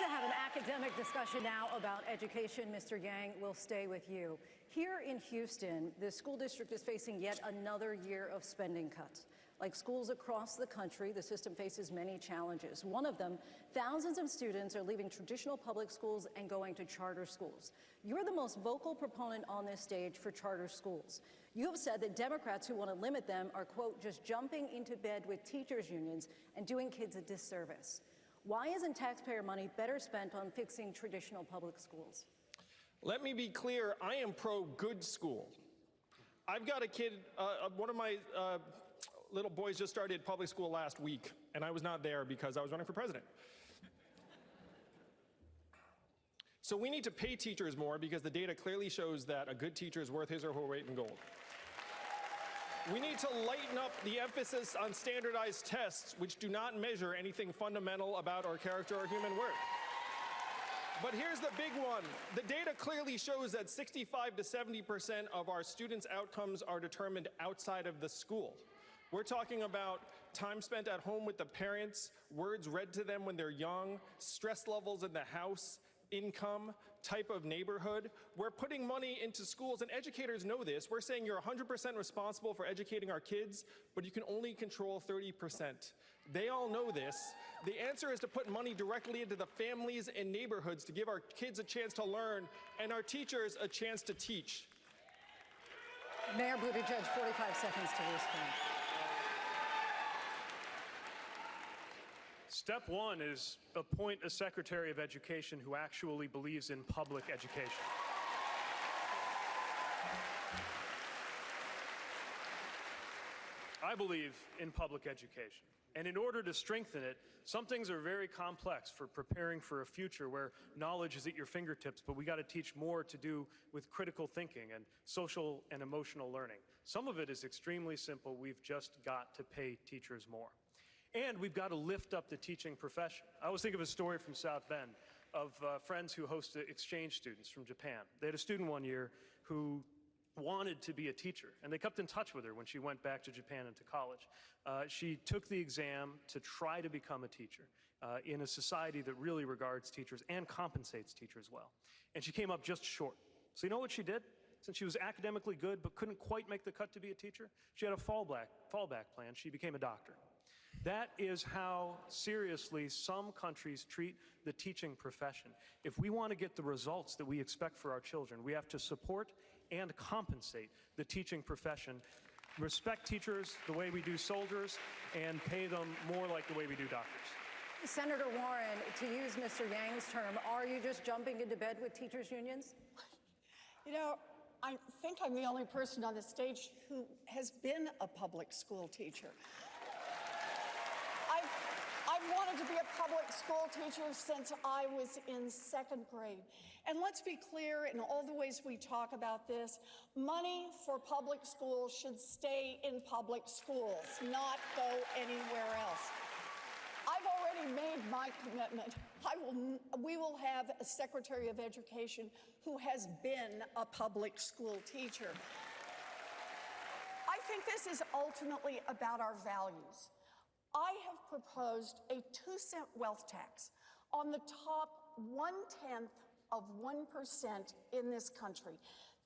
to have an academic discussion now about education. Mr. Yang, will stay with you. Here in Houston, the school district is facing yet another year of spending cuts. Like schools across the country, the system faces many challenges. One of them, thousands of students are leaving traditional public schools and going to charter schools. You're the most vocal proponent on this stage for charter schools. You have said that Democrats who want to limit them are, quote, just jumping into bed with teachers' unions and doing kids a disservice. Why isn't taxpayer money better spent on fixing traditional public schools? Let me be clear, I am pro-good school. I've got a kid, one of my little boys just started public school last week, and I was not there because I was running for president. So we need to pay teachers more because the data clearly shows that a good teacher is worth his or her weight in gold. We need to lighten up the emphasis on standardized tests, which do not measure anything fundamental about our character or human worth. But here's the big one. The data clearly shows that 65 to 70% of our students' outcomes are determined outside of the school. We're talking about time spent at home with the parents, words read to them when they're young, stress levels in the house, income, type of neighborhood. We're putting money into schools, and educators know this. We're saying you're 100% responsible for educating our kids, but you can only control 30%. They all know this. The answer is to put money directly into the families and neighborhoods to give our kids a chance to learn and our teachers a chance to teach. Mayor Buttigieg, 45 seconds to respond. Step one is appoint a Secretary of Education who actually believes in public education. I believe in public education. And in order to strengthen it, some things are very complex for preparing for a future where knowledge is at your fingertips, but we got to teach more to do with critical thinking and social and emotional learning. Some of it is extremely simple. We've just got to pay teachers more. And we've got to lift up the teaching profession. I always think of a story from South Bend of friends who hosted exchange students from Japan. They had a student one year who wanted to be a teacher, and they kept in touch with her when she went back to Japan and to college. She took the exam to try to become a teacher in a society that really regards teachers and compensates teachers well. And she came up just short. So you know what she did? Since she was academically good but couldn't quite make the cut to be a teacher, she had a fallback plan. She became a doctor. That is how seriously some countries treat the teaching profession. If we want to get the results that we expect for our children, we have to support and compensate the teaching profession, respect teachers the way we do soldiers, and pay them more like the way we do doctors. Senator Warren, to use Mr. Yang's term, are you just jumping into bed with teachers' unions? You know, I think I'm the only person on the stage who has been a public school teacher. I've wanted to be a public school teacher since I was in second grade. And let's be clear, in all the ways we talk about this, money for public schools should stay in public schools, not go anywhere else. I've already made my commitment. We will have a Secretary of Education who has been a public school teacher. I think this is ultimately about our values. I have proposed a 2-cent wealth tax on the top 0.1% in this country.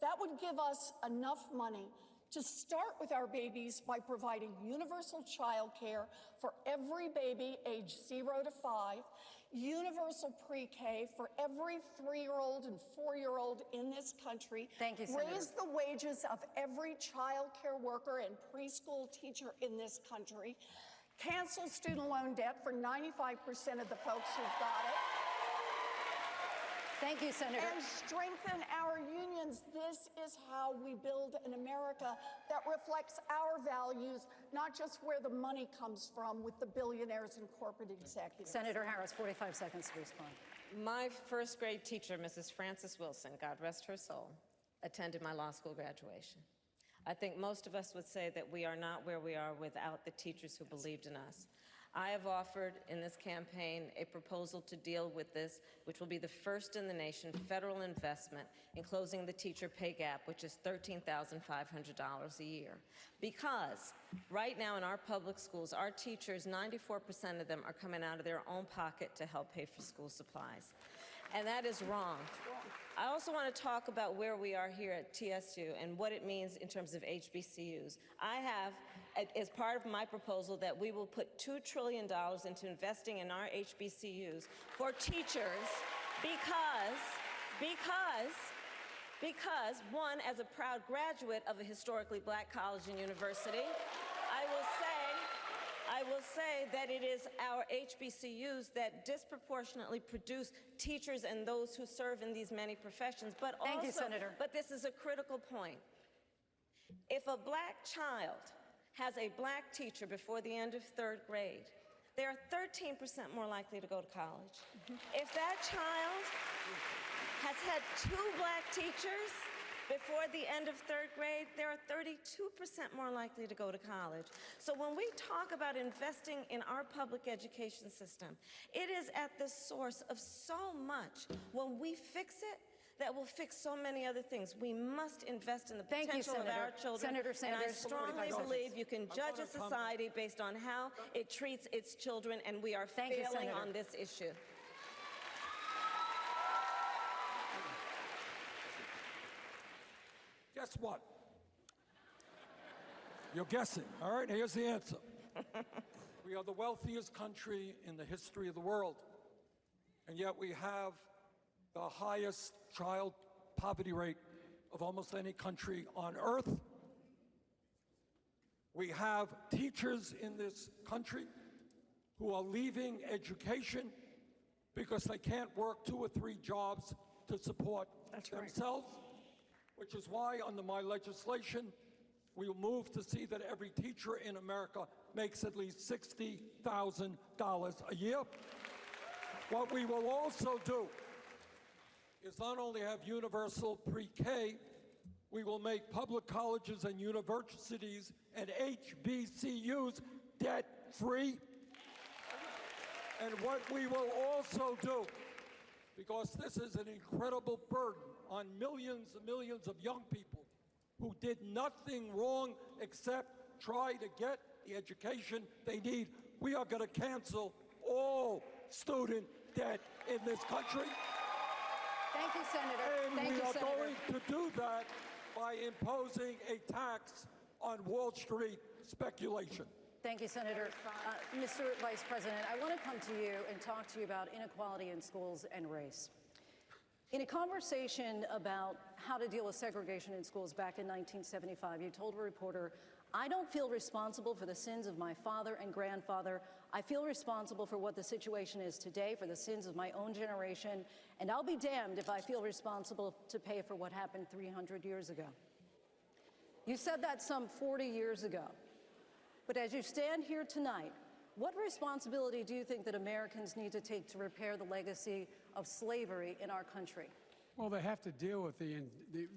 That would give us enough money to start with our babies by providing universal child care for every baby age 0 to 5, universal pre-K for every 3-year-old and 4-year-old in this country. Thank you, Senator. Raise the wages of every child care worker and preschool teacher in this country. Cancel student loan debt for 95% of the folks who've got it. Thank you, Senator. And strengthen our unions. This is how we build an America that reflects our values, not just where the money comes from with the billionaires and corporate executives. Senator Harris, 45 seconds to respond. My first grade teacher, Mrs. Frances Wilson, God rest her soul, attended my law school graduation. I think most of us would say that we are not where we are without the teachers who believed in us. I have offered in this campaign a proposal to deal with this, which will be the first in the nation federal investment in closing the teacher pay gap, which is $13,500 a year. Because right now in our public schools, our teachers, 94% of them are coming out of their own pocket to help pay for school supplies. And that is wrong. I also want to talk about where we are here at TSU and what it means in terms of HBCUs. I have, as part of my proposal, that we will put $2 trillion into investing in our HBCUs for teachers because one, as a proud graduate of a historically black college and university, I will say that it is our HBCUs that disproportionately produce teachers and those who serve in these many professions. But Thank you, Senator. But this is a critical point. If a black child has a black teacher before the end of 3rd grade, they are 13% more likely to go to college. If that child has had 2 black teachers before the end of 3rd grade, they are 32% more likely to go to college. So when we talk about investing in our public education system, it is at the source of so much. When we fix it, that will fix so many other things. We must invest in the potential of our children. Senator Sanders, and I strongly believe you can judge a society based on how it treats its children, and we are failing on this issue. Guess what? You're guessing. All right, here's the answer. We are the wealthiest country in the history of the world, and yet we have the highest child poverty rate of almost any country on earth. We have teachers in this country who are leaving education because they can't work 2 or 3 jobs to support themselves. Which is why, under my legislation, we will move to see that every teacher in America makes at least $60,000 a year. What we will also do is not only have universal pre-K, we will make public colleges and universities and HBCUs debt-free. And what we will also do, because this is an incredible burden on millions and millions of young people who did nothing wrong except try to get the education they need. We are going to cancel all student debt in this country. Thank you, Senator. And we are going to do that by imposing a tax on Wall Street speculation. Thank you, Senator. Mr. Vice President, I want to come to you and talk to you about inequality in schools and race. In a conversation about how to deal with segregation in schools back in 1975, you told a reporter, "I don't feel responsible for the sins of my father and grandfather. I feel responsible for what the situation is today, for the sins of my own generation, and I'll be damned if I feel responsible to pay for what happened 300 years ago." You said that some 40 years ago. But as you stand here tonight, what responsibility do you think that Americans need to take to repair the legacy of slavery in our country? Well, they have to deal with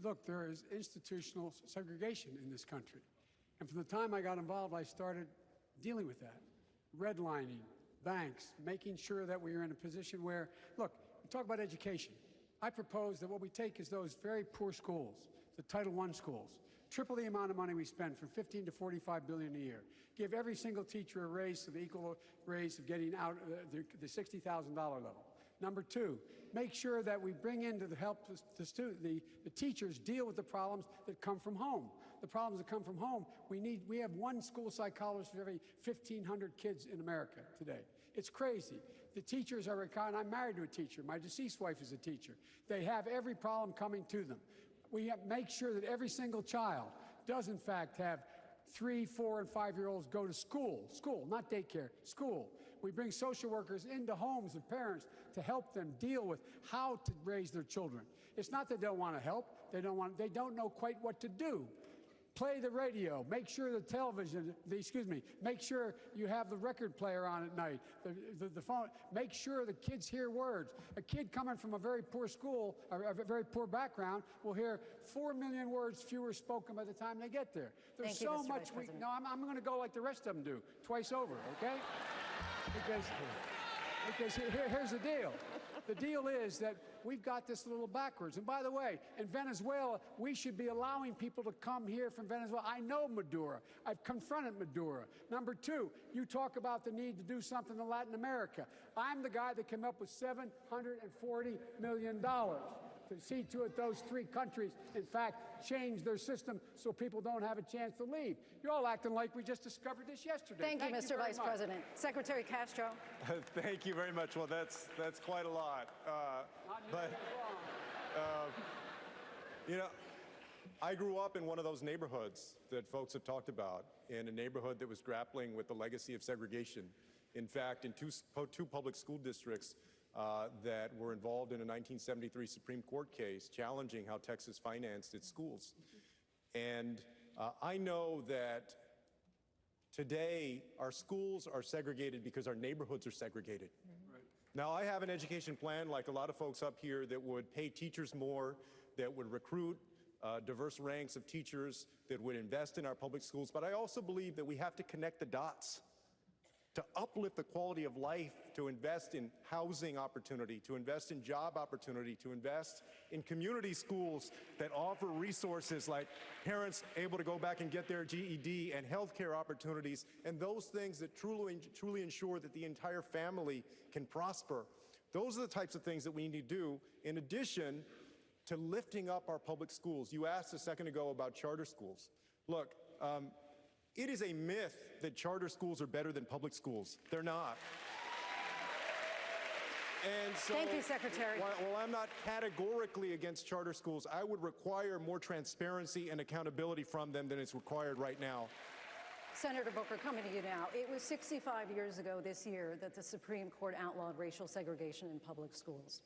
look, there is institutional segregation in this country. And from the time I got involved, I started dealing with that. Redlining, banks, making sure that we are in a position where, look, we talk about education. I propose that what we take is those very poor schools, the Title I schools, triple the amount of money we spend, from $15 to $45 billion a year. Give every single teacher a raise to the equal raise of getting out the $60,000 level. Number 2, make sure that we bring into the help the teachers deal with the problems that come from home. The problems that come from home, we have 1 school psychologist for every 1,500 kids in America today. It's crazy. The teachers are required. I'm married to a teacher. My deceased wife is a teacher. They have every problem coming to them. We have to make sure that every single child does, in fact, have 3-, 4-, and 5-year-olds go to school, not daycare, school. We bring social workers into homes of parents to help them deal with how to raise their children. It's not that they don't want to help, they don't know quite what to do. Play the radio, make sure the television, make sure you have the record player on at night, the phone, make sure the kids hear words. A kid coming from a very poor school, or a very poor background, will hear 4 million words fewer spoken by the time they get there. There's so much, I'm going to go like the rest of them do, twice over, okay? Because here's the deal. The deal is that we've got this a little backwards. And by the way, in Venezuela, we should be allowing people to come here from Venezuela. I know Maduro. I've confronted Maduro. Number two, you talk about the need to do something in Latin America. I'm the guy that came up with $740 million to see to it those three countries, in fact, change their system so people don't have a chance to leave. You're all acting like we just discovered this yesterday. Thank you, Mr. Vice President. Secretary Castro. Thank you very much. Well, that's quite a lot. You know, I grew up in one of those neighborhoods that folks have talked about, in a neighborhood that was grappling with the legacy of segregation. In fact, in two public school districts that were involved in a 1973 Supreme Court case challenging how Texas financed its schools. And I know that today our schools are segregated because our neighborhoods are segregated. Right. Now, I have an education plan, like a lot of folks up here, that would pay teachers more, that would recruit diverse ranks of teachers, that would invest in our public schools. But I also believe that we have to connect the dots to uplift the quality of life, to invest in housing opportunity, to invest in job opportunity, to invest in community schools that offer resources like parents able to go back and get their GED, and healthcare opportunities, and those things that truly ensure that the entire family can prosper. Those are the types of things that we need to do, in addition to lifting up our public schools. You asked a second ago about charter schools. Look, it is a myth that charter schools are better than public schools. They're not. And so, thank you, Secretary. While I'm not categorically against charter schools, I would require more transparency and accountability from them than is required right now. Senator Booker, coming to you now. It was 65 years ago this year that the Supreme Court outlawed racial segregation in public schools.